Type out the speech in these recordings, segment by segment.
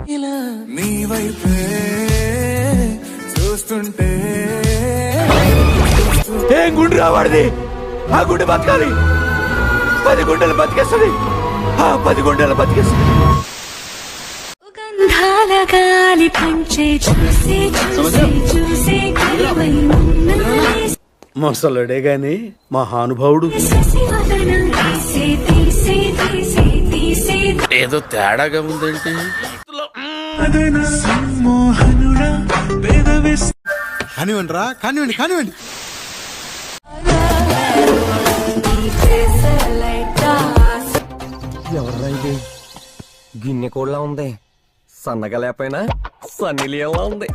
నీ వైపే చూస్తుంటే ఏం గుండు రావాడిది, ఆ గుండె బతకాలి. 10 గుండెలు బతికేస్తుంది, ఆ 10 గుండెలు బతికేస్తుంది. గాలి పంచే చూసి చూసి చూసి మొసలుడే గాని మహానుభావుడు. ఏదో తేడాగా ఉందేంటి? కానివ్వండి రా, కానివ్వండి కానివ్వండి. ఎవర్రా ఇది? గిన్నె కోళ్ళ ఉంది, సన్నగా లేకపోయినా సన్నీలియల్లా ఉంది.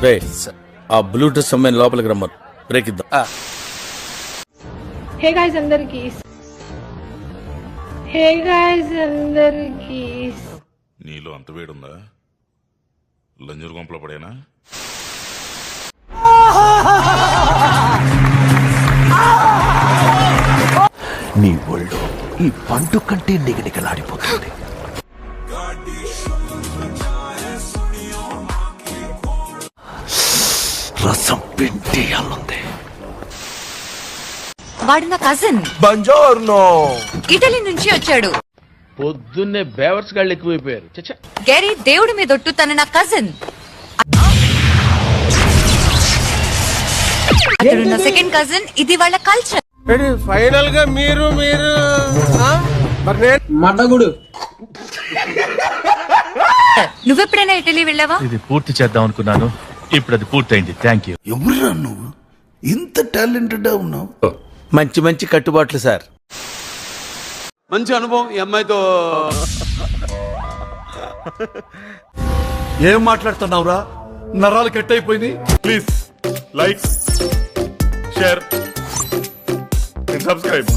రే, ఆ బ్లూటూత్ సమ్మెన్ లోపలికి రమ్మను, బ్రేక్ ఇద్దాం. హే గాయ్స్ అందరికి నీలో అంత వేడుందా? లంజూరు గుంపలో పడేనా? నీ ఒళ్ళు ఈ పండు కంటే నిగనిగలాడిపోతుంది. రసం పిండియాలుంది. వాడు నా కజిన్, బంజోర్నో. ఇటలీ నుంచి వచ్చాడు. పొద్దున్నే బేవర్స్ గాళ్ళు ఎక్కువైపోయారు. గేరీ దేవుడి మీద ఒట్టు, తన నా కజిన్. అతడు నా సెకండ్ కజిన్. ఇది వాళ్ళ కల్చర్. ఫైనల్ గా మీరు మడ్డగుడు. నువ్వెప్పుడైనా ఇటలీ వెళ్ళావా? ఇది పూర్తి చేద్దాం అనుకున్నాను, ఇప్పుడు అది పూర్తయింది. Thank you. ఎవరురా నువ్వు ఇంత టాలెంటెడ్ ఉన్నావు? మంచి మంచి కట్టుబాట్లు సార్. మంచి అనుభవం ఈ అమ్మాయితో. ఏం మాట్లాడుతున్నావురా? నరాలు కట్ అయిపోయింది. Please like, share, subscribe.